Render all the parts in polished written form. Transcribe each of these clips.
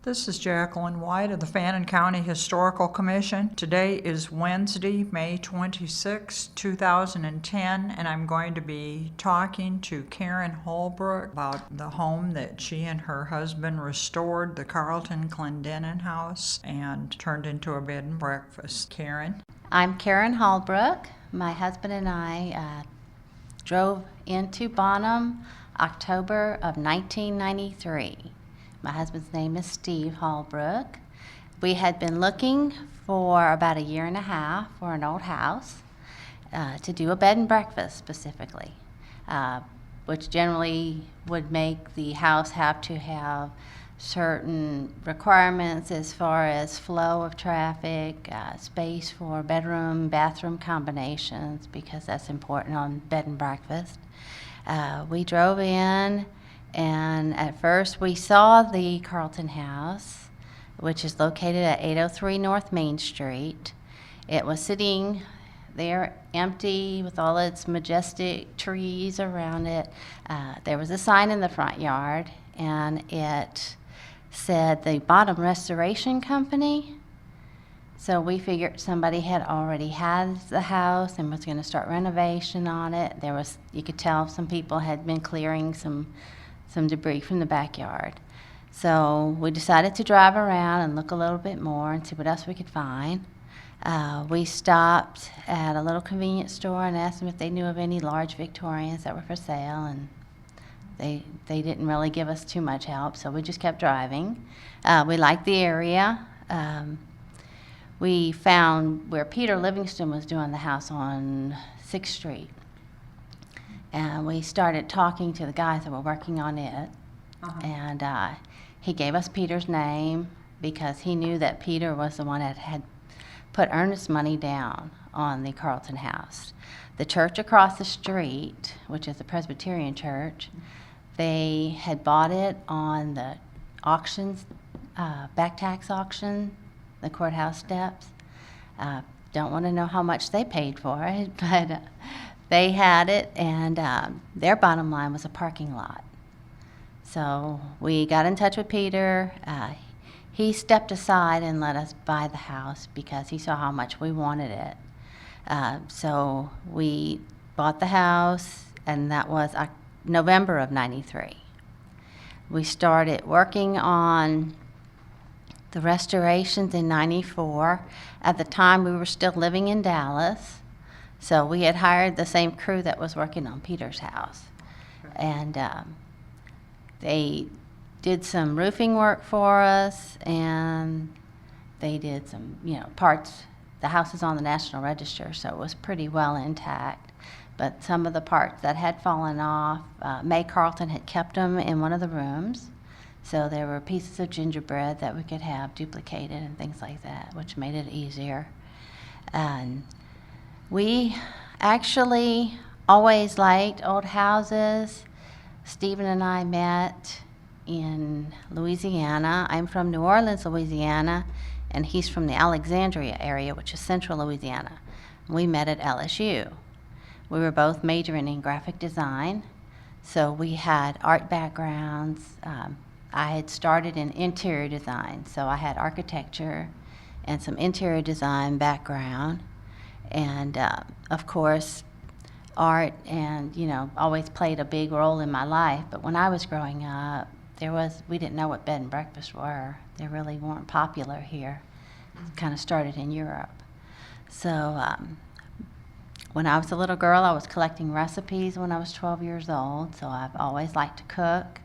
This is Jacqueline White of the Fannin County Historical Commission. Today is Wednesday, May 26, 2010, and I'm going to be talking to Karen Halbrook about the home that she and her husband restored, the Carleton House, and turned into a bed and breakfast. Karen? I'm Karen Halbrook. My husband and I drove into Bonham October of 1993. My husband's name is Steve Halbrook. We had been looking for about a year and a half for an old house to do a bed and breakfast specifically, which generally would make the house have to have certain requirements as far as flow of traffic, space for bedroom, bathroom combinations, because that's important on bed and breakfast. We drove in, and at first we saw the Carleton House, which is located at 803 North Main Street. It was sitting there empty with all its majestic trees around it. There was a sign in the front yard, and it said the Bonham Restoration Company. So we figured somebody had already had the house and was going to start renovation on it. You could tell some people had been clearing some debris from the backyard. So we decided to drive around and look a little bit more and see what else we could find. We stopped at a little convenience store and asked them if they knew of any large Victorians that were for sale, and they didn't really give us too much help, so we just kept driving. We liked the area. We found where Peter Livingston was doing the house on 6th Street. And we started talking to the guys that were working on it. And he gave us Peter's name because he knew that Peter was the one that had put earnest money down on the Carleton House. The church across the street, which is the Presbyterian church, they had bought it on the auctions, back tax auction, the courthouse steps. Don't want to know how much they paid for it, but they had it, and their bottom line was a parking lot. So we got in touch with Peter. He stepped aside and let us buy the house because he saw how much we wanted it. So we bought the house, and that was November of '93. We started working on the restorations in '94. At the time, we were still living in Dallas, so we had hired the same crew that was working on Peter's house. And they did some roofing work for us, and they did some, parts. The house is on the National Register, so it was pretty well intact. But some of the parts that had fallen off, May Carleton had kept them in one of the rooms. So there were pieces of gingerbread that we could have duplicated and things like that, which made it easier. And we actually always liked old houses. Stephen and I met in Louisiana. I'm from New Orleans, Louisiana, and he's from the Alexandria area, which is central Louisiana. We met at LSU. We were both majoring in graphic design, so we had art backgrounds. I had started in interior design, so I had architecture and some interior design background. And of course, art and, always played a big role in my life. But when I was growing up, we didn't know what bed and breakfasts were. They really weren't popular here. It kind of started in Europe. So when I was a little girl, I was collecting recipes when I was 12 years old, so I've always liked to cook.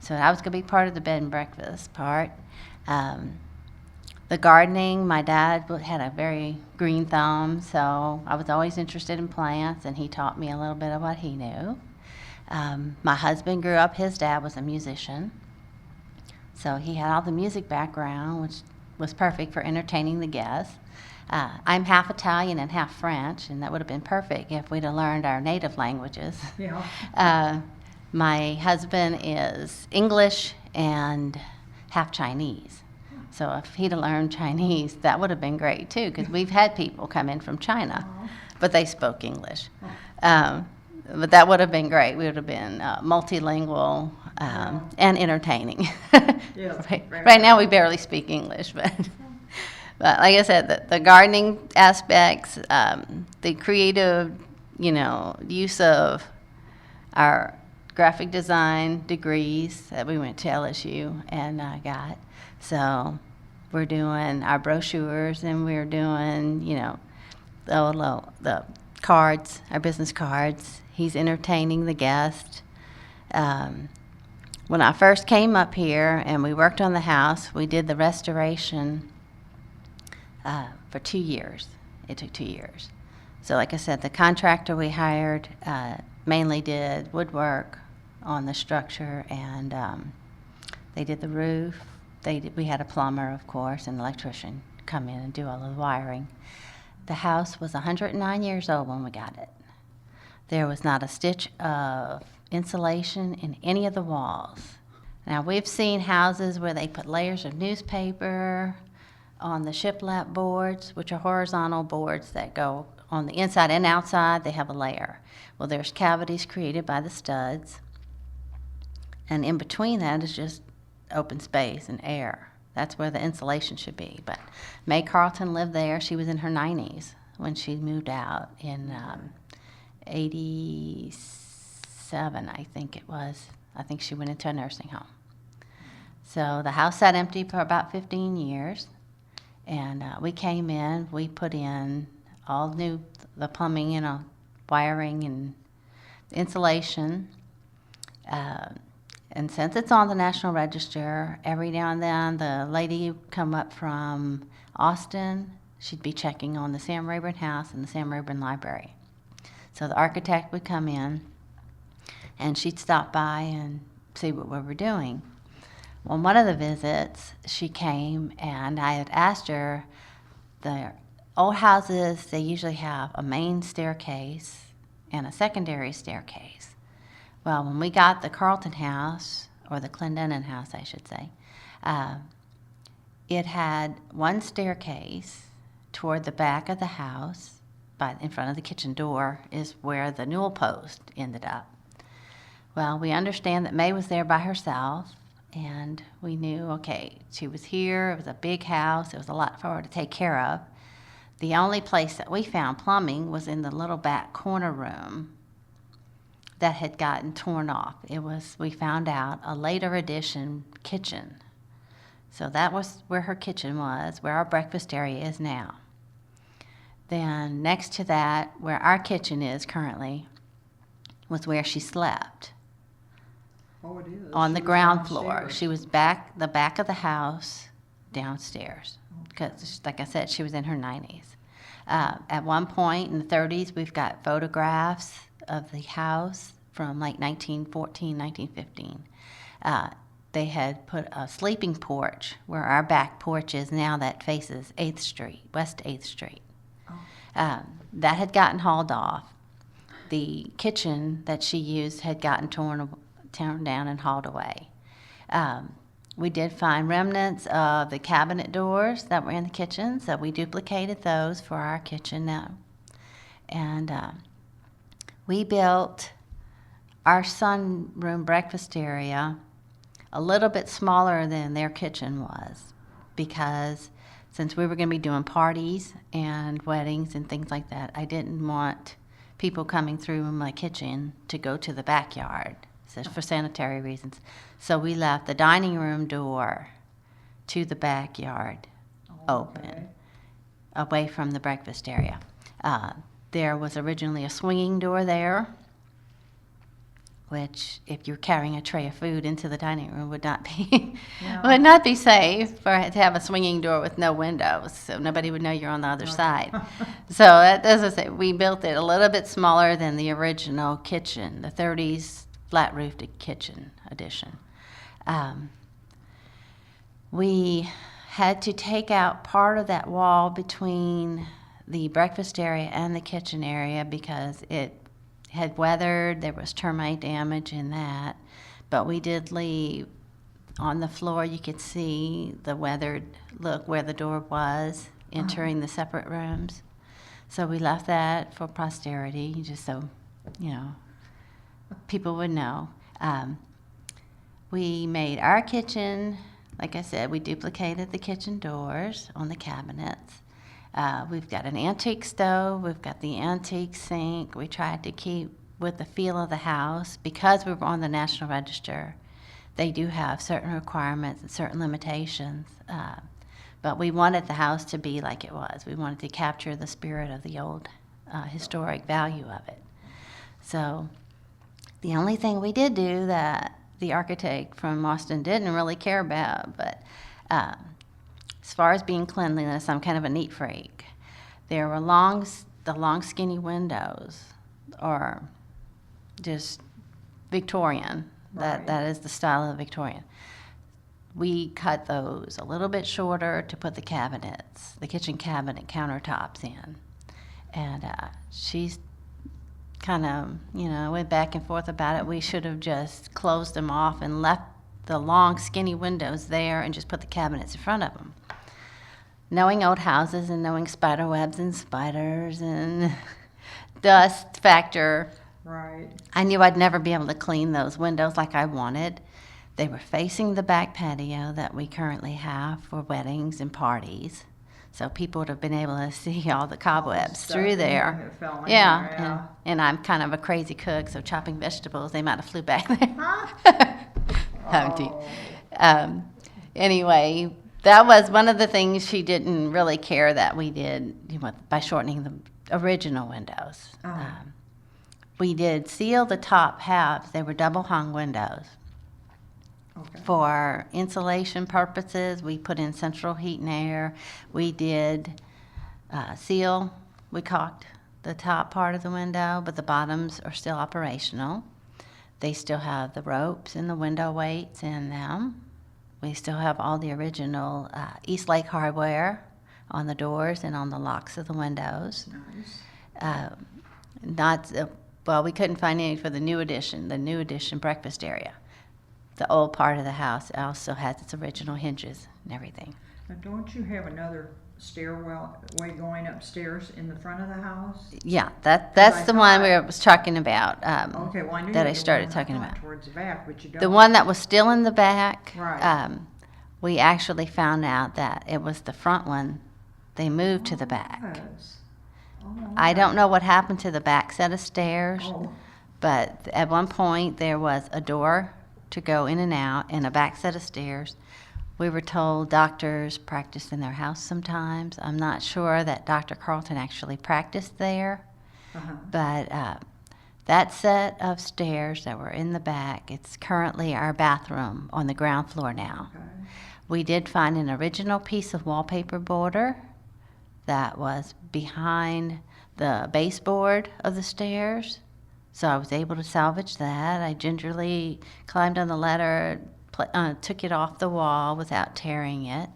So I was going to be part of the bed and breakfast part. The gardening, my dad had a very green thumb, so I was always interested in plants, and he taught me a little bit of what he knew. My husband grew up, his dad was a musician, so he had all the music background, which was perfect for entertaining the guests. I'm half Italian and half French, and that would have been perfect if we'd have learned our native languages. Yeah. My husband is English and half Chinese. So if he'd have learned Chinese, that would have been great too, because we've had people come in from China, but they spoke English. But that would have been great. We would have been multilingual and entertaining. Yes, Right now we barely speak English, but like I said, the gardening aspects, the creative, use of our graphic design degrees that we went to LSU and got. So we're doing our brochures, and we're doing, the cards, our business cards. He's entertaining the guest. When I first came up here and we worked on the house, we did the restoration for 2 years. It took 2 years. So like I said, the contractor we hired mainly did woodwork on the structure, and they did the roof. We had a plumber, of course, and an electrician come in and do all of the wiring. The house was 109 years old when we got it. There was not a stitch of insulation in any of the walls. Now, we've seen houses where they put layers of newspaper on the shiplap boards, which are horizontal boards that go on the inside and outside. They have a layer. Well, there's cavities created by the studs, and in between that is just open space and air. That's where the insulation should be. But May Carleton lived there. She was in her 90s when she moved out in 87, I think it was. I think she went into a nursing home. So the house sat empty for about 15 years. And we came in, we put in all new, the plumbing, wiring and insulation. And since it's on the National Register, every now and then the lady would come up from Austin. She'd be checking on the Sam Rayburn House and the Sam Rayburn Library. So the architect would come in, and she'd stop by and see what we were doing. On one of the visits, she came, and I had asked her, the old houses, they usually have a main staircase and a secondary staircase. Well, when we got the Carleton House, or the Clendenin House, I should say, it had one staircase toward the back of the house. In front of the kitchen door is where the newel post ended up. Well, we understand that May was there by herself, and we knew, okay, she was here. It was a big house. It was a lot for her to take care of. The only place that we found plumbing was in the little back corner room that had gotten torn off. It was, we found out, a later addition kitchen. So that was where her kitchen was, where our breakfast area is now. Then next to that, where our kitchen is currently, was where she slept. Oh, it is. On the She was ground floor. downstairs. She was the back of the house, downstairs. Because, like I said, she was in her 90s. At one point in the 30s, we've got photographs of the house from like 1914, 1915. They had put a sleeping porch where our back porch is now, that faces 8th Street, West 8th Street. That had gotten hauled off. The kitchen that she used had gotten torn down and hauled away. We did find remnants of the cabinet doors that were in the kitchen, so we duplicated those for our kitchen now. And we built our sunroom breakfast area a little bit smaller than their kitchen was, because since we were going to be doing parties and weddings and things like that, I didn't want people coming through my kitchen to go to the backyard, so for sanitary reasons. So we left the dining room door to the backyard open, away from the breakfast area. There was originally a swinging door there, which, if you're carrying a tray of food into the dining room, would not be would not be safe to have a swinging door with no windows, so nobody would know you're on the other side. So that does say we built it a little bit smaller than the original kitchen, the 30s flat-roofed kitchen addition. We had to take out part of that wall between the breakfast area and the kitchen area because it had weathered. There was termite damage in that, but we did leave on the floor. You could see the weathered look where the door was entering the separate rooms. So we left that for posterity, just so people would know. We made our kitchen, like I said, we duplicated the kitchen doors on the cabinets. We've got an antique stove, we've got the antique sink. We tried to keep with the feel of the house. Because we were on the National Register, they do have certain requirements and certain limitations. But we wanted the house to be like it was. We wanted to capture the spirit of the old historic value of it. So the only thing we did do that the architect from Austin didn't really care about, but as far as being cleanliness, I'm kind of a neat freak. There were the long skinny windows are just Victorian. Right. That is the style of Victorian. We cut those a little bit shorter to put the cabinets, the kitchen cabinet countertops in. And she's kind of, went back and forth about it. We should have just closed them off and left the long skinny windows there and just put the cabinets in front of them. Knowing old houses and knowing spider webs and spiders and dust factor, Right. I knew I'd never be able to clean those windows like I wanted. They were facing the back patio that we currently have for weddings and parties. So people would have been able to see all the cobwebs Stuff through in there. that fell in Yeah, there, and I'm kind of a crazy cook, so chopping vegetables, they might have flew back there. Huh? Humpty. Oh. Anyway, that was one of the things she didn't really care that we did by shortening the original windows. Oh. We did seal the top halves. They were double hung windows. Okay. For insulation purposes, we put in central heat and air. We did seal. We caulked the top part of the window, but the bottoms are still operational. They still have the ropes and the window weights in them. We still have all the original East Lake hardware on the doors and on the locks of the windows. Nice. We couldn't find any for the new addition breakfast area. The old part of the house also has its original hinges and everything. Now, don't you have another way going upstairs in the front of the house? Yeah, that's I the one thought- we was talking about. Okay, well, I knew that you I had started one talking front about. towards the back, but you don't. The one that was still in the back, Right. we actually found out that it was the front one. They moved to the back. Yes. Oh, I okay. don't know what happened to the back set of stairs, Oh, but at one point there was a door to go in and out and a back set of stairs. We were told doctors practiced in their house sometimes. I'm not sure that Dr. Carleton actually practiced there, uh-huh. but that set of stairs that were in the back, it's currently our bathroom on the ground floor now. Okay. We did find an original piece of wallpaper border that was behind the baseboard of the stairs. So I was able to salvage that. I gingerly climbed on the ladder, took it off the wall without tearing it,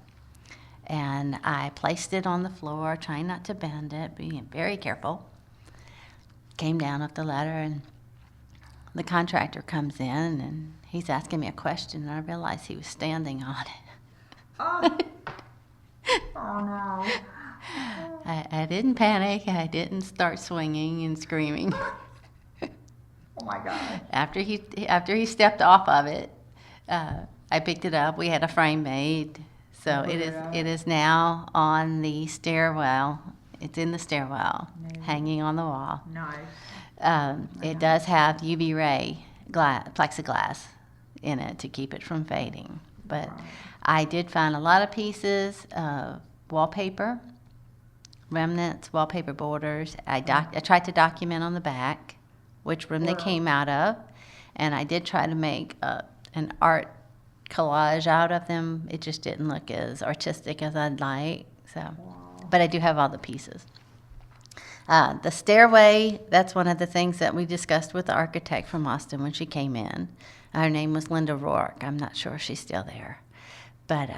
and I placed it on the floor, trying not to bend it, being very careful. Came down off the ladder, and the contractor comes in, and he's asking me a question, and I realized he was standing on it. Oh. Oh, no. I didn't panic. I didn't start swinging and screaming. Oh, my God. After he stepped off of it, I picked it up. We had a frame made, so Oh, it yeah. is now on the stairwell. It's in the stairwell, Nice. hanging on the wall. Nice. It does have UV ray plexiglass in it to keep it from fading. But Right. I did find a lot of pieces of wallpaper, remnants, wallpaper borders. I tried to document on the back which room they Wow. came out of, and I did try to make an art collage out of them. It just didn't look as artistic as I'd like. So, Wow. but I do have all the pieces. The stairway, that's one of the things that we discussed with the architect from Austin when she came in. Her name was Linda Rourke. I'm not sure if she's still there. But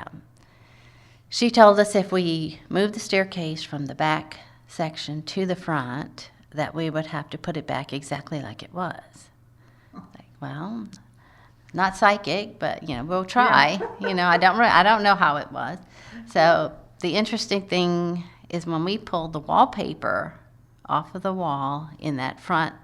she told us if we moved the staircase from the back section to the front, that we would have to put it back exactly like it was. Like, well, not psychic, but we'll try. I don't know how it was. So the interesting thing is when we pulled the wallpaper off of the wall in that front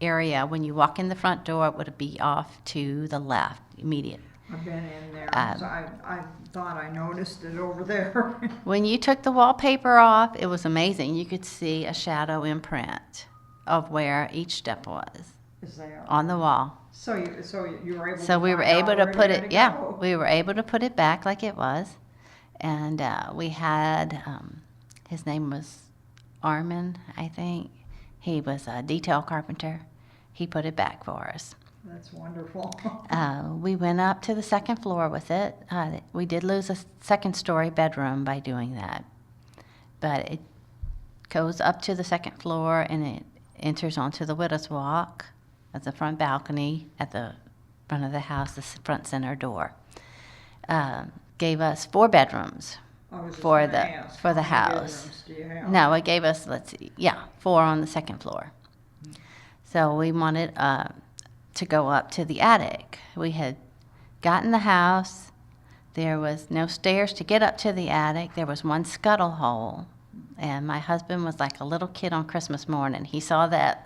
area, when you walk in the front door, it would be off to the left, immediate I've been in there, so I thought I noticed it over there. When you took the wallpaper off, it was amazing. You could see a shadow imprint of where each step was Is there? on the wall. So you were able So to we were find able out to where put you had it, to yeah, go. we were able to put it back like it was. And we had, his name was Armin, I think. He was a detail carpenter. He put it back for us. That's wonderful. We went up to the second floor with it. We did lose a second-story bedroom by doing that. But it goes up to the second floor and it enters onto the Widow's Walk at the front balcony at the front of the house, the front center door. Gave us 4 bedrooms I was just for gonna the ask, for the how many house. bedrooms do you have? No, it gave us, let's see, 4 on the second floor. So we wanted to go up to the attic. We had gotten the house. There was no stairs to get up to the attic. There was one scuttle hole. And my husband was like a little kid on Christmas morning. He saw the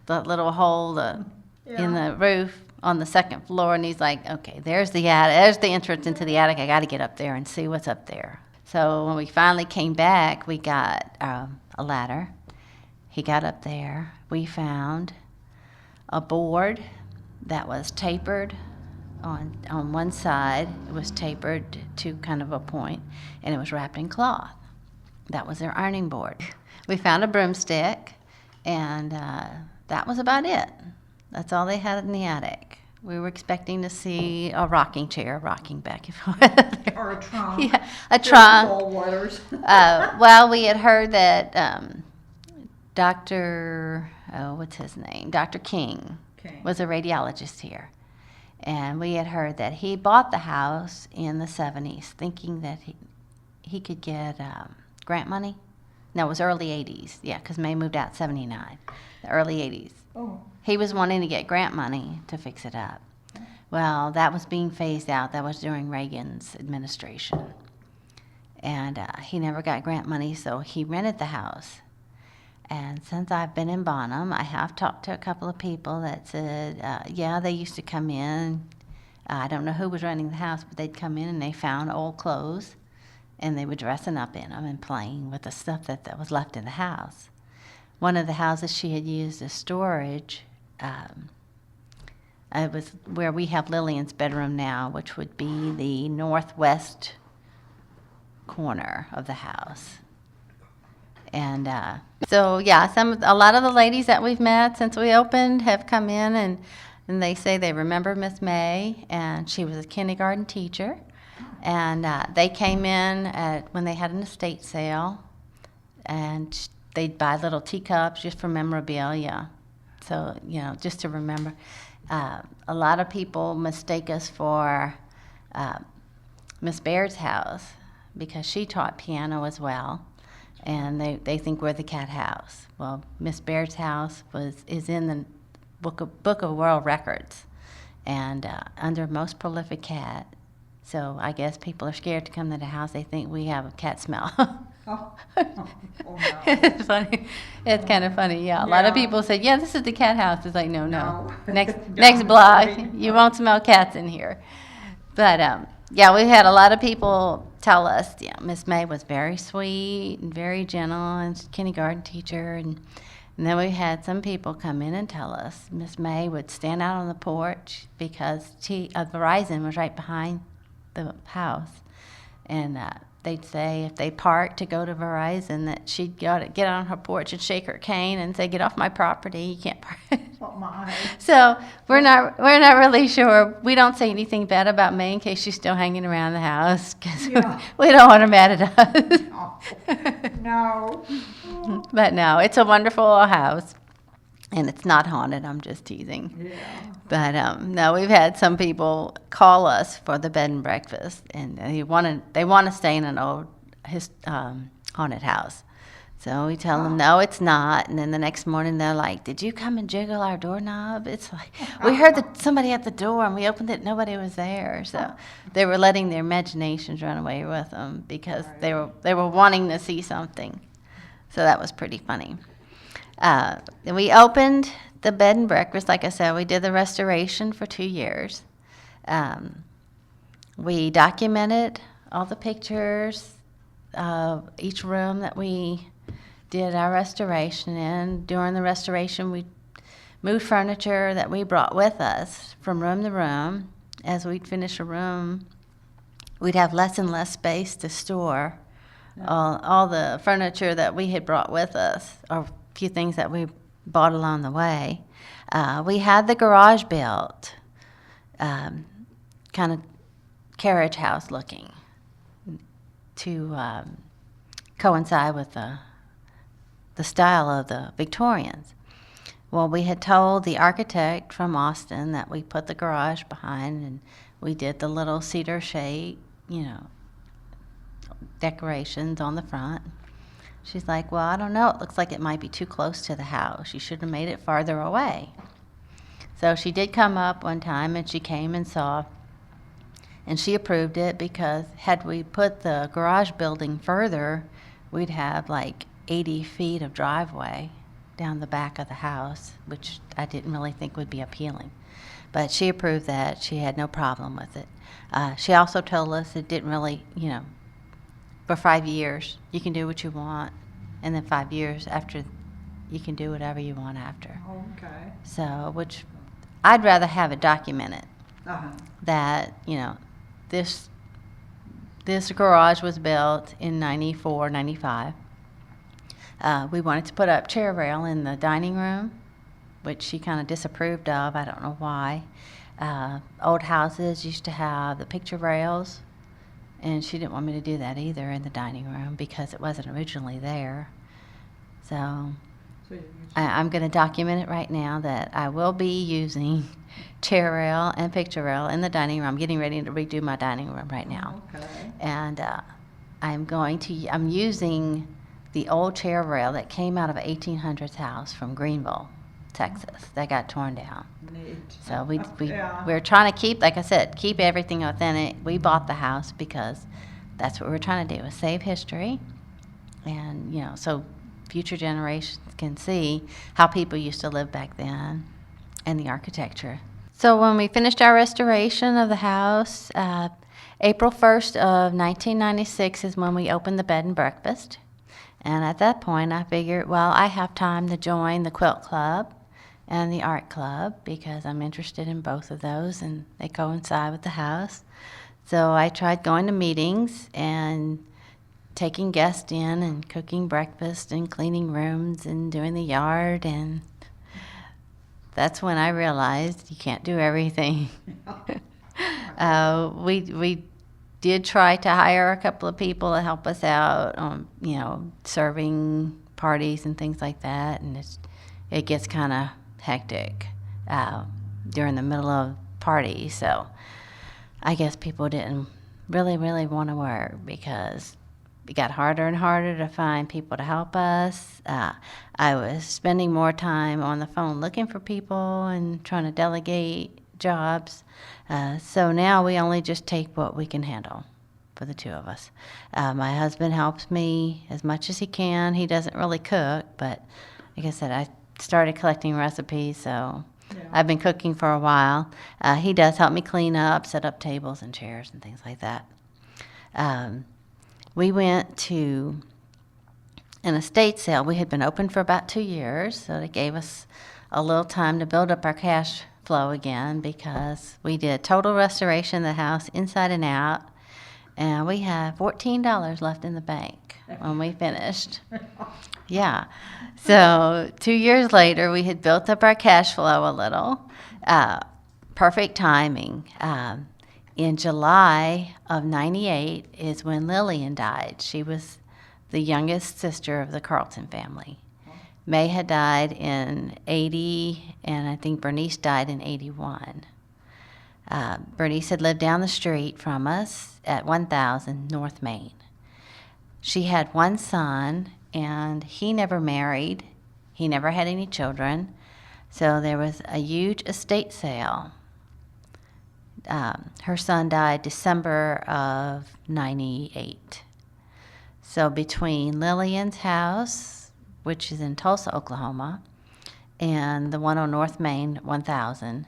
little hole in the roof on the second floor, and he's like, okay, there's the attic. There's the entrance into the attic. I got to get up there and see what's up there. So when we finally came back, we got a ladder. He got up there. We found a board that was tapered on one side. It was tapered to kind of a point, and it was wrapped in cloth. That was their ironing board. We found a broomstick, and that was about it. That's all they had in the attic. We were expecting to see a rocking chair rocking back and forth. Or a trunk. Yeah, a trunk. Cold waters. Well, we had heard that Dr. What's his name? Dr. King was a radiologist here. And we had heard that he bought the house in the 70s thinking that he could get grant money. No, it was early 80s. Yeah, because May moved out 79. The early 80s. Oh. He was wanting to get grant money to fix it up. Well, that was being phased out. That was during Reagan's administration. And he never got grant money, so he rented the house. And since I've been in Bonham, I have talked to a couple of people that said, yeah, they used to come in. I don't know who was running the house, but they'd come in and they found old clothes, and they were dressing up in them and playing with the stuff that was left in the house. One of the houses she had used as storage, it was where we have Lillian's bedroom now, which would be the northwest corner of the house. And so, yeah, a lot of the ladies that we've met since we opened have come in, and they say they remember Miss May, and she was a kindergarten teacher. And they came in when they had an estate sale, and they'd buy little teacups just for memorabilia. So, just to remember. A lot of people mistake us for Miss Baird's house because she taught piano as well. And they think we're the Cat House. Well, Miss Baird's house is in the Book of World Records, and under most prolific cat. So I guess people are scared to come to the house. They think we have a cat smell. Oh, no. It's funny. It's kind of funny. Yeah, a lot of people say, "Yeah, this is the Cat House." It's like, no. No. Next block, you won't smell cats in here. But yeah, we've had a lot of people tell us, Miss May was very sweet and very gentle, and she's a kindergarten teacher. And then we had some people come in and tell us Miss May would stand out on the porch because Verizon was right behind the house, and they'd say if they parked to go to Verizon that she'd get on her porch and shake her cane and say, "Get off my property! You can't park." Oh my. So we're not really sure. We don't say anything bad about May in case she's still hanging around the house because we don't want her mad at us. No. But no, it's a wonderful house, and it's not haunted. I'm just teasing. Yeah. But no, we've had some people call us for the bed and breakfast, and they want to stay in an old haunted house. So we tell them, no, it's not. And then the next morning they're like, "Did you come and jiggle our doorknob?" It's like, we heard somebody at the door and we opened it, nobody was there. So they were letting their imaginations run away with them because they were wanting to see something. So that was pretty funny. We opened the bed and breakfast. Like I said, we did the restoration for 2 years. We documented all the pictures of each room that we did our restoration in. During the restoration, we moved furniture that we brought with us from room to room. As we'd finish a room, we'd have less and less space to store all the furniture that we had brought with us, or a few things that we bought along the way. We had the garage built, kind of carriage house looking, to coincide with the style of the Victorians. Well, we had told the architect from Austin that we put the garage behind, and we did the little cedar shade, decorations on the front. She's like, well, I don't know. It looks like it might be too close to the house. You should have made it farther away. So she did come up one time, and she came and saw, and she approved it, because had we put the garage building further, we'd have like 80 feet of driveway down the back of the house, which I didn't really think would be appealing. But she approved that. She had no problem with it. She also told us it didn't really, for 5 years, you can do what you want, and then 5 years after, you can do whatever you want after. Okay. So, which I'd rather have it documented, Uh-huh. that, this garage was built in 94, 95. We wanted to put up chair rail in the dining room, which she kind of disapproved of. I don't know why. Old houses used to have the picture rails, and she didn't want me to do that either in the dining room because it wasn't originally there. So I'm going to document it right now that I will be using chair rail and picture rail in the dining room. I'm getting ready to redo my dining room right now. Okay. And I'm using the old chair rail that came out of an 1800s house from Greenville, Texas, that got torn down. Neat. So Yeah. we're trying to keep, like I said, keep everything authentic. We bought the house because that's what we're trying to do, is save history. And, so future generations can see how people used to live back then and the architecture. So when we finished our restoration of the house, April 1st of 1996 is when we opened the bed and breakfast. And at that point, I figured, well, I have time to join the quilt club and the art club because I'm interested in both of those, and they coincide with the house. So I tried going to meetings and taking guests in and cooking breakfast and cleaning rooms and doing the yard, and that's when I realized you can't do everything. We did try to hire a couple of people to help us out on, serving parties and things like that, and it gets kind of hectic during the middle of parties. So I guess people didn't really want to work because it got harder and harder to find people to help us. I was spending more time on the phone looking for people and trying to delegate jobs. So now we only just take what we can handle for the two of us. My husband helps me as much as he can. He doesn't really cook, but like I said, I started collecting recipes, so yeah. I've been cooking for a while. He does help me clean up, set up tables and chairs and things like that. We went to an estate sale. We had been open for about 2 years, so it gave us a little time to build up our cash flow again, because we did total restoration of the house inside and out, and we had $14 left in the bank when we finished. Yeah. So 2 years later, we had built up our cash flow a little. Perfect timing. In July of 98 is when Lillian died. She was the youngest sister of the Carleton family. May had died in 80, and I think Bernice died in 81. Bernice had lived down the street from us at 1000 North Main. She had one son, and he never married. He never had any children. So there was a huge estate sale. Her son died December of 98. So between Lillian's house, which is in Tulsa, Oklahoma, and the one on North Main, 1000,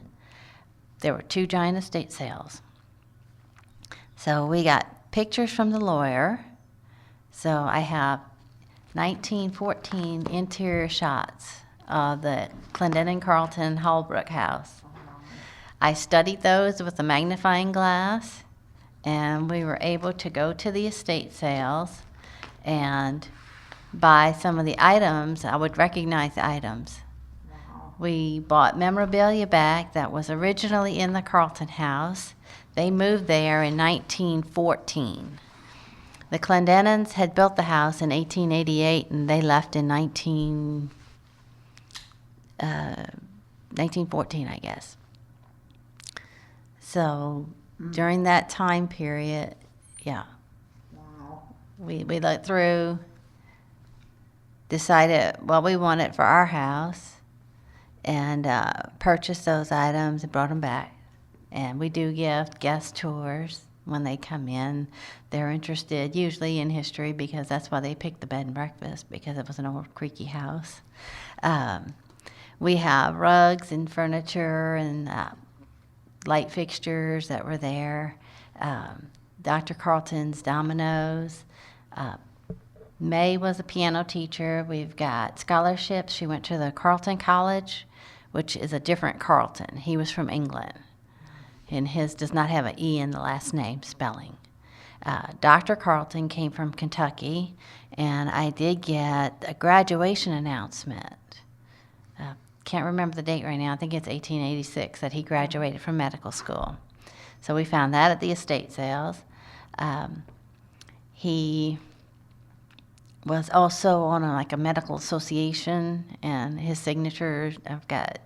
there were 2 giant estate sales. So we got pictures from the lawyer. So I have 1914 interior shots of the Clendenin Carleton Halbrook house. I studied those with a magnifying glass, and we were able to go to the estate sales and buy some of the items. I would recognize the items. We bought memorabilia back that was originally in the Carleton House. They moved there in 1914. The Clendenins had built the house in 1888, and they left in 1914, I guess. So during that time period, yeah, we looked through, decided what we wanted for our house, and purchased those items and brought them back. And we do give guest tours when they come in. They're interested usually in history because that's why they picked the bed and breakfast, because it was an old creaky house. We have rugs and furniture and light fixtures that were there. Dr. Carleton's dominoes. May was a piano teacher. We've got scholarships. She went to the Carleton College, which is a different Carleton. He was from England, and his does not have an E in the last name spelling. Dr. Carleton came from Kentucky, and I did get a graduation announcement. Can't remember the date right now. I think it's 1886 that he graduated from medical school. So we found that at the estate sales. He was also on like a medical association, and his signature, I've got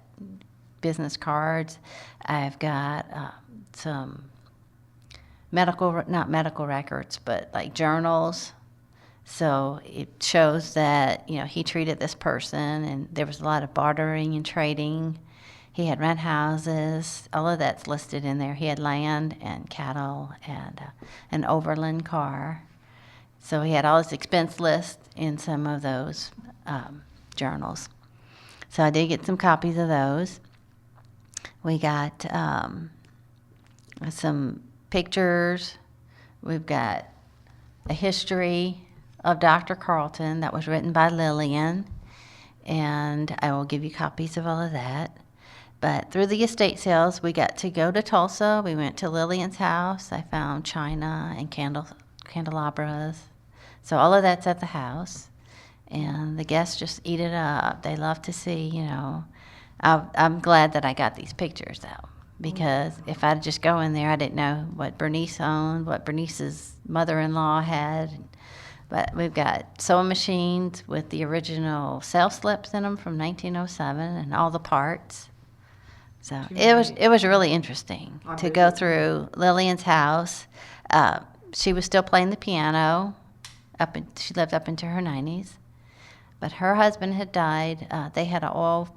business cards. I've got some not medical records, but like journals. So it shows that, he treated this person, and there was a lot of bartering and trading. He had rent houses. All of that's listed in there. He had land and cattle and an overland car. So he had all his expense list in some of those journals. So I did get some copies of those. We got some pictures. We've got a history of Dr. Carleton that was written by Lillian, and I will give you copies of all of that. But through the estate sales, we got to go to Tulsa. We went to Lillian's house. I found china and candelabras. So all of that's at the house, and the guests just eat it up. They love to see, I'm glad that I got these pictures out, because if I'd just go in there, I didn't know what Bernice owned, what Bernice's mother-in-law had. But we've got sewing machines with the original sales slips in them from 1907 and all the parts. So it was really interesting to go through Lillian's house. She was still playing the piano. She lived up into her 90s. But her husband had died. They had an oil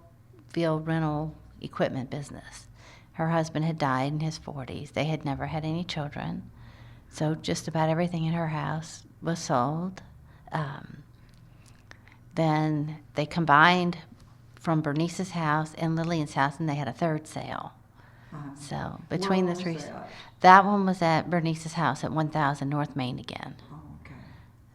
field rental equipment business. Her husband had died in his 40s. They had never had any children. So just about everything in her house was sold. Then they combined from Bernice's house and Lillian's house, and they had a third sale. So between the three, that one was at Bernice's house at 1000 North Main again.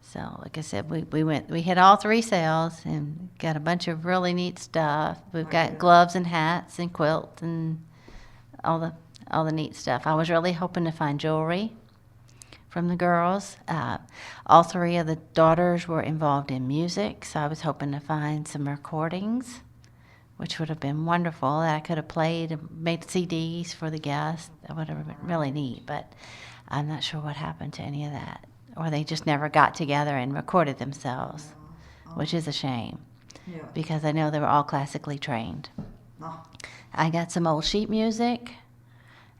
So like I said, we hit all three sales and got a bunch of really neat stuff. We've got gloves and hats and quilts and all the neat stuff. I was really hoping to find jewelry from the girls. All three of the daughters were involved in music, so I was hoping to find some recordings, which would have been wonderful, that I could have played and made CDs for the guests. That would have been really neat, but I'm not sure what happened to any of that. Or they just never got together and recorded themselves, which is a shame, because I know they were all classically trained. I got some old sheet music,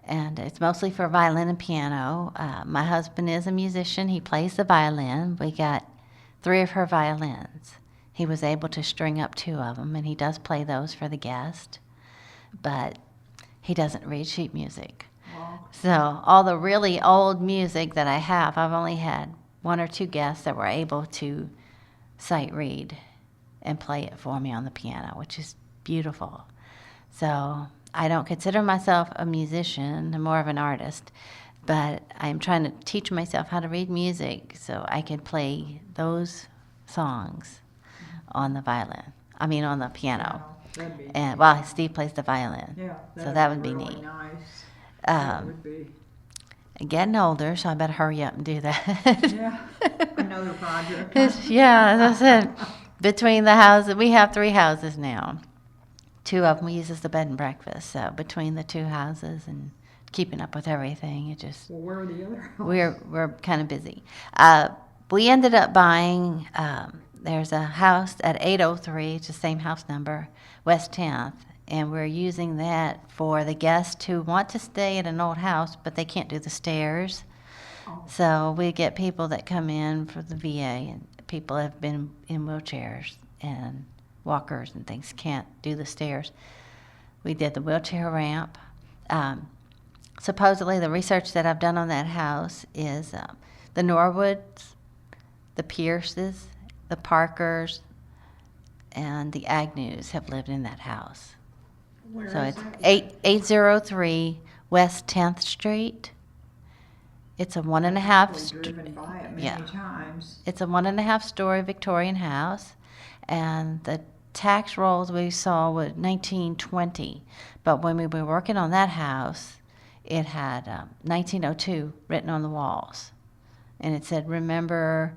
and it's mostly for violin and piano. My husband is a musician. He plays the violin. We got 3 of her violins. He was able to string up 2 of them, and he does play those for the guest, but he doesn't read sheet music. So all the really old music that I have, I've only had 1 or 2 guests that were able to sight read and play it for me on the piano, which is beautiful. So I don't consider myself a musician. I'm more of an artist. But I'm trying to teach myself how to read music so I can play those songs on the violin. I mean, on the piano. That'd be And neat. while Steve plays the violin. Yeah, So that would be really neat. nice. That Um, would be. Getting older, so I better hurry up and do that. Yeah, another project. Yeah, as I said, between the houses, we have 3 houses now. 2 of them we use as the bed and breakfast. So between the 2 houses and keeping up with everything, it just Well, where are the other houses? we're kind of busy. We ended up buying. There's a house at 803. It's the same house number, West 10th, and we're using that for the guests who want to stay at an old house, but they can't do the stairs. Oh. So we get people that come in for the VA, and people have been in wheelchairs and walkers and things can't do the stairs. We did the wheelchair ramp. Supposedly, the research that I've done on that house is the Norwoods, the Pierces, the Parkers, and the Agnews have lived in that house. Where So is it's that? 803 West 10th Street. It's a 1.5 I've driven by it many yeah. times. It's a 1.5 story Victorian house, and the tax rolls we saw were 1920. But when we were working on that house, it had 1902 written on the walls, and it said, "Remember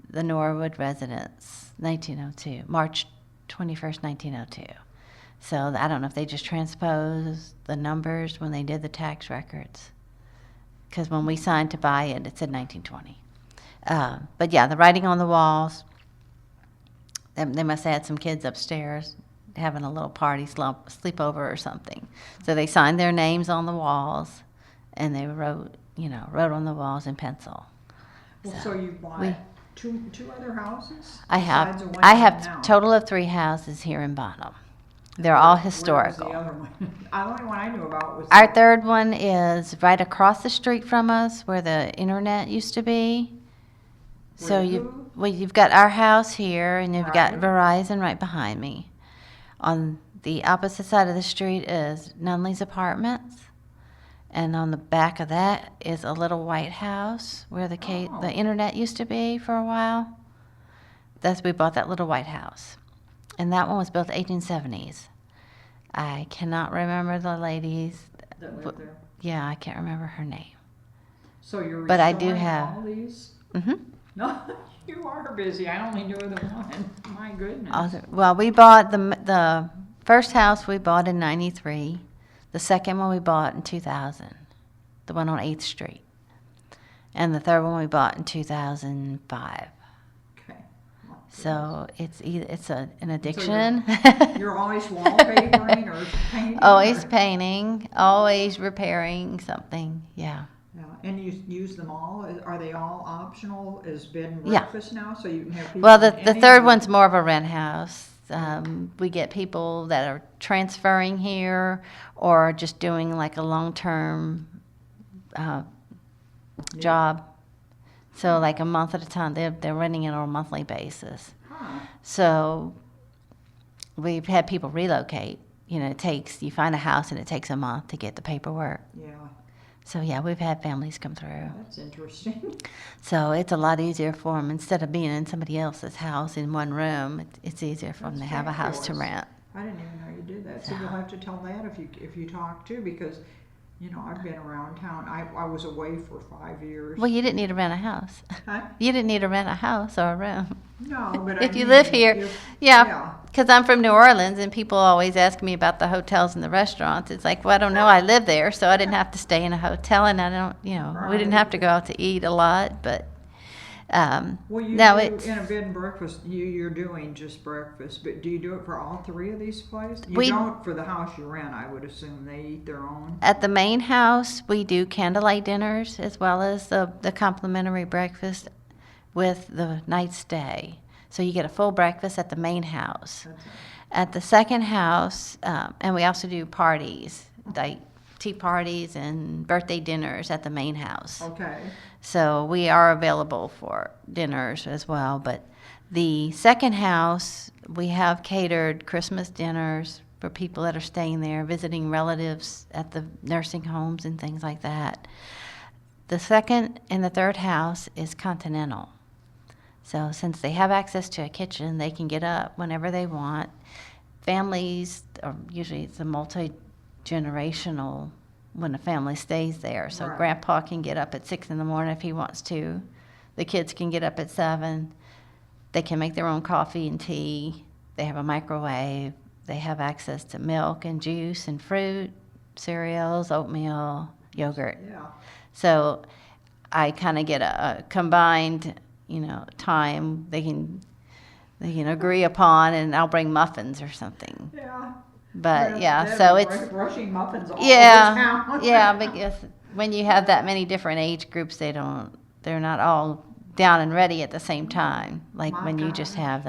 the Norwood residents, 1902, March 21st, 1902." So I don't know if they just transposed the numbers when they did the tax records, because when we signed to buy it, it said 1920. But yeah, the writing on the walls. They must have had some kids upstairs having a little party, sleepover or something. So they signed their names on the walls, and they wrote on the walls in pencil. Well, so you bought two other houses? I besides the have one I you have now? total of 3 houses here in Bonham. They're all Where was historical. the other one? The only one I knew about was Our the- third one is right across the street from us, where the internet used to be. So you've got our house here, and you've got Right. Verizon right behind me. On the opposite side of the street is Nunley's Apartments, and on the back of that is a little white house where the Oh. the internet used to be for a while. We bought that little white house, and that one was built 1870s. I cannot remember the lady's. that lived there. Yeah, I can't remember her name. So you're But I do restoring have- all these? Hmm. No, you are busy. I only knew the one. My goodness. Well, we bought the first house we bought in '93. The second one we bought in 2000, the one on 8th Street, and the third one we bought in 2005. Okay. Well, So it's an So addiction. you're always wallpapering or painting? Always or- painting, always repairing something. Yeah. Yeah, and you use them all? Are they all optional as bed and Yeah. breakfast now? So you can have people. Well, the in any third or- one's more of a rent house. We get people that are transferring here or just doing like a long-term job. So like a month at a time, they're renting it on a monthly basis. Huh. So we've had people relocate. You find a house and it takes a month to get the paperwork. Yeah, So yeah, we've had families come through. that's interesting. So it's a lot easier for them. Instead of being in somebody else's house in one room, it's easier for them to That's have a house to fabulous. rent. I didn't even know you did that. So you'll have to tell that if you talk too, because, I've been around town. I was away for 5 years. Well, you didn't need to rent a house. Huh? You didn't need to rent a house or a room. No, but If you live here, yeah. yeah. Because I'm from New Orleans, and people always ask me about the hotels and the restaurants. It's like, well, I don't know. I live there, so I didn't have to stay in a hotel, and I don't, we didn't have to go out to eat a lot. But Well, you no, do it's in a bed and breakfast. You're doing just breakfast, but do you do it for all 3 of these places? You We- don't for the house you rent. I would assume they eat their own. at the main house. We do candlelight dinners as well as the complimentary breakfast with the night stay. So you get a full breakfast at the main house. That's At the second house, and we also do parties, like tea parties and birthday dinners at the main house. okay. So we are available for dinners as well. But the second house, we have catered Christmas dinners for people that are staying there, visiting relatives at the nursing homes and things like that. The second and the third house is continental. So since they have access to a kitchen, they can get up whenever they want. Families, or usually it's a multi-generational when a family stays there. So Right. grandpa can get up at 6 in the morning if he wants to. The kids can get up at 7. They can make their own coffee and tea. They have a microwave. They have access to milk and juice and fruit, cereals, oatmeal, yogurt. Yeah. So I kind of get a combined, time they can agree upon, and I'll bring muffins or something. Yeah. But That'd so be it's rushing muffins all over yeah, town. yeah. Because when you have that many different age groups, they're not all down and ready at the same time. Like My when you God. just have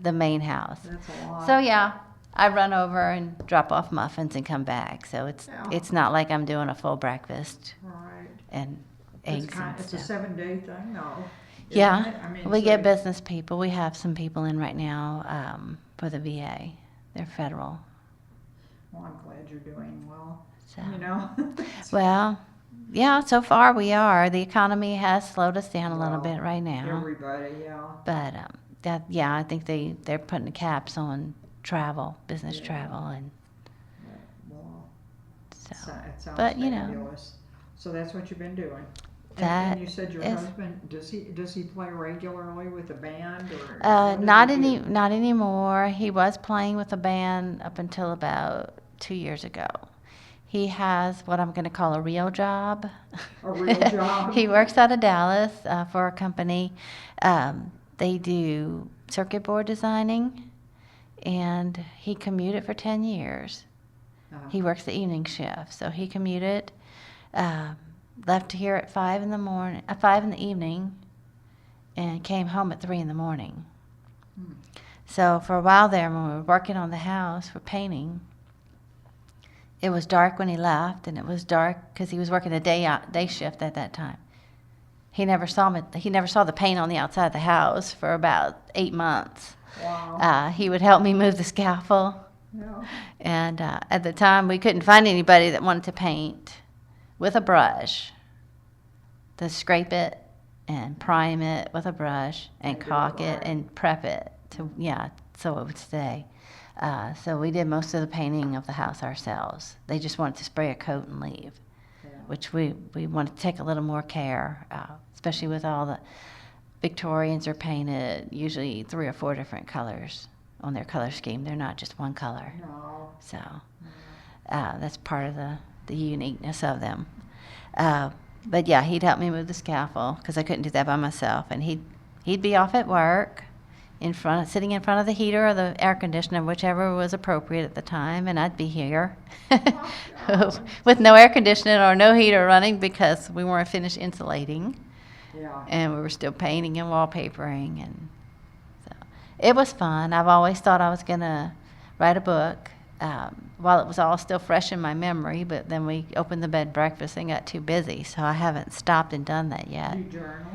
the main house. That's a lot. So yeah, I run over and drop off muffins and come back. So Yeah. it's not like I'm doing a full breakfast Right. and eggs and It's a stuff. 7-day thing, though. Yeah, isn't it? I mean, we so- get business people. We have some people in right now for the VA. They're federal. Well, I'm glad you're doing well. So. Well, yeah, so far we are. The economy has slowed us down a little Well, bit right now. Everybody, yeah. But I think they're putting the caps on travel, business Yeah. travel, and Well, so. it sounds But, fabulous. So that's what you've been doing. That And you said your is- husband, does he play regularly with a band or? what Not does he any, do? not anymore. He was playing with a band up until about 2 years ago. He has what I'm going to call a real job. A real job? He works out of Dallas for a company. They do circuit board designing, and he commuted for 10 years. He works the evening shift, so he commuted, left here at 5 in the evening, and came home at 3 in the morning. Hmm. So for a while there, when we were working on the house for painting, it was dark when he left, and it was dark because he was working a day shift at that time. He never saw the paint on the outside of the house for about 8 months. Wow. He would help me move the scaffold. Yeah. And at the time, we couldn't find anybody that wanted to paint with a brush, to scrape it and prime it with a brush and And do it caulk it right. and prep it so it would stay. So we did most of the painting of the house ourselves. They just wanted to spray a coat and leave, Yeah. which we wanted to take a little more care, especially with all the Victorians are painted usually 3 or 4 different colors on their color scheme. They're not just one color. No. So that's part of the uniqueness of them. But yeah, he'd help me move the scaffold because I couldn't do that by myself. And he'd be off at work, sitting in front of the heater or the air conditioner, whichever was appropriate at the time, and I'd be here with no air conditioning or no heater running because we weren't finished insulating, Yeah. and we were still painting and wallpapering, and so it was fun. I've always thought I was gonna write a book while it was all still fresh in my memory, but then we opened the bed and breakfast and got too busy, so I haven't stopped and done that yet. Do you journal?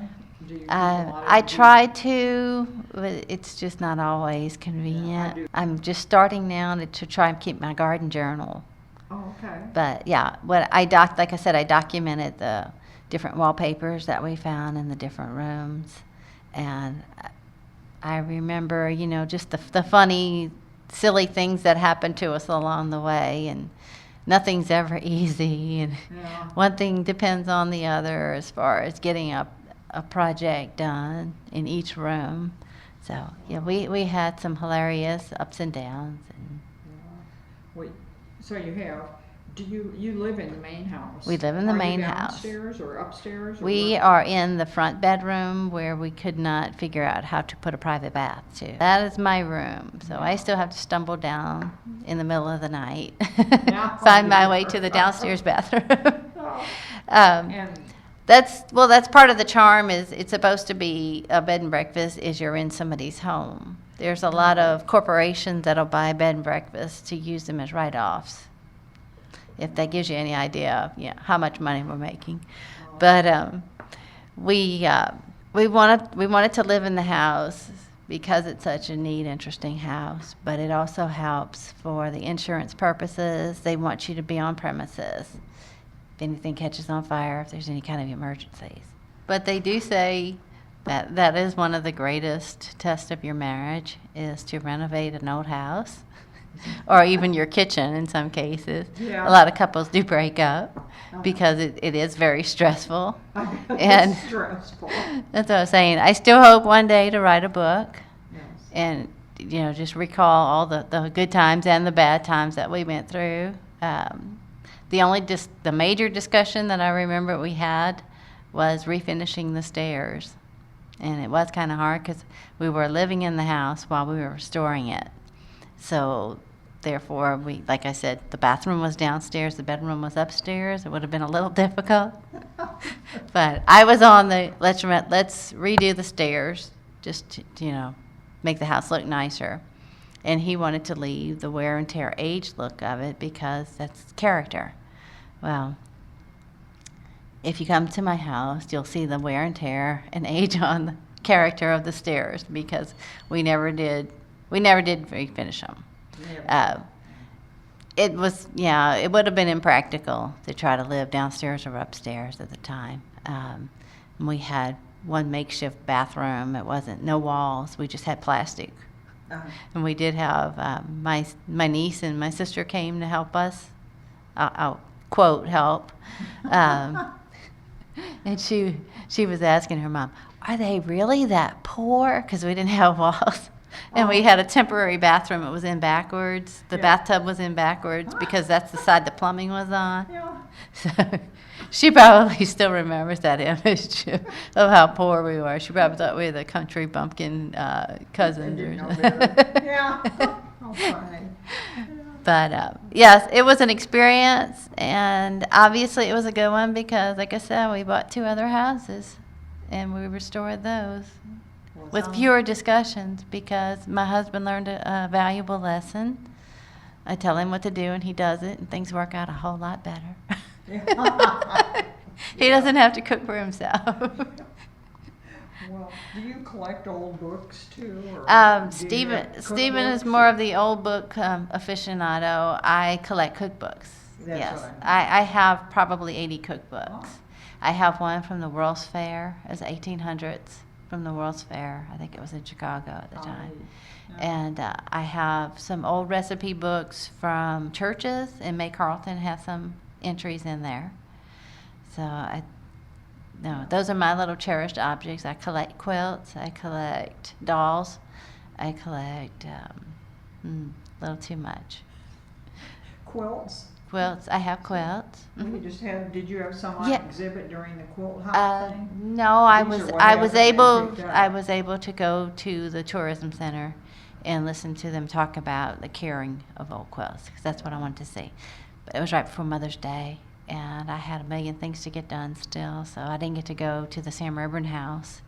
Do you keep a lot of- I try to, but it's just not always convenient. do. I'm just starting now to try and keep my garden journal. Oh, okay. But yeah, like I said, I documented the different wallpapers that we found in the different rooms, and I remember, just the funny, silly things that happened to us along the way, and nothing's ever easy, and Yeah. one thing depends on the other as far as getting a project done in each room. So yeah, we had some hilarious ups and downs, and Wait, so you live in the main house? We live in the main Are you house. downstairs or upstairs? Or we where? are in the front bedroom where we could not figure out how to put a private bath to. That is my room, so I still have to stumble down in the middle of the night, Yeah. find my way to the downstairs bathroom. Oh, um, and That's part of the charm. Is it's supposed to be a bed and breakfast is you're in somebody's home. There's a lot of corporations that'll buy bed and breakfasts to use them as write-offs. If that gives you any idea of how much money we're making, but we wanted to live in the house because it's such a neat, interesting house. But it also helps for the insurance purposes. They want you to be on premises. if anything catches on fire, if there's any kind of emergencies. But they do say that that is one of the greatest tests of your marriage, is to renovate an old house or even your kitchen in some cases. Yeah. A lot of couples do break up because it is very stressful. And It's stressful. that's what I was saying. I still hope one day to write a book Yes. and, you know, just recall all the good times and the bad times that we went through. The major discussion that I remember we had was refinishing the stairs. And it was kind of hard because we were living in the house while we were restoring it. So therefore, like I said, the bathroom was downstairs, the bedroom was upstairs. It would have been a little difficult. But I was on the, let's redo the stairs just to, you know, make the house look nicer. And he wanted to leave the wear and tear age look of it because that's character. Well, if you come to my house, you'll see the wear and tear and age on the character of the stairs because we never did refinish them. Yeah. It would have been impractical to try to live downstairs or upstairs at the time. We had one makeshift bathroom. It wasn't no walls. We just had plastic. And we did have my niece and my sister came to help us. I'll quote help. And she was asking her mom, "Are they really that poor?" Because we didn't have walls. And we had a temporary bathroom. It was in backwards. The bathtub was in backwards because that's the side the plumbing was on. Yeah. So she probably still remembers that image of how poor we were. She probably thought we were the country bumpkin cousins. Didn't Or know something. better. Yeah. Oh, funny. But yes, it was an experience, and obviously it was a good one because, like I said, we bought 2 other houses, and we restored those Well, with sounds- fewer discussions because my husband learned a valuable lesson. I tell him what to do, and he does it, and things work out a whole lot better. Yeah. He doesn't have to cook for himself. Well, do you collect old books too? Or do you have Stephen is cookbooks? more of the old book aficionado. I collect cookbooks. That's Yes, what I have probably 80 cookbooks. Oh. I have one from the World's Fair. It was 1800s from the World's Fair. I think it was in Chicago at the time. And I have some old recipe books from churches, and May Carleton has some entries in there. So those are my little cherished objects. I collect quilts. I collect dolls. I collect a little too much. Quilts? Quilts. I have quilts. You just had, did you have some on Yeah. exhibit during the quilt house thing? No, I These was are what I was haven't been able picked up. I was able to go to the tourism center and listen to them talk about the caring of old quilts because that's what I wanted to see. But it was right before Mother's Day, and I had a million things to get done still, so I didn't get to go to the Sam Rayburn House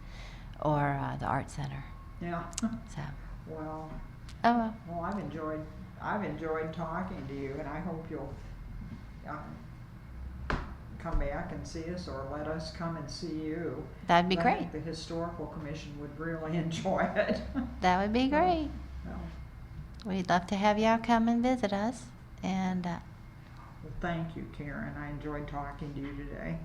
or the art center. Yeah. So Well, well. well, I've enjoyed talking to you, and I hope you'll come back and see us, or let us come and see you. That'd be I great. think the historical commission would really enjoy it. That would be great. Well, We'd love to have y'all come and visit us. And well, thank you, Karen. I enjoyed talking to you today.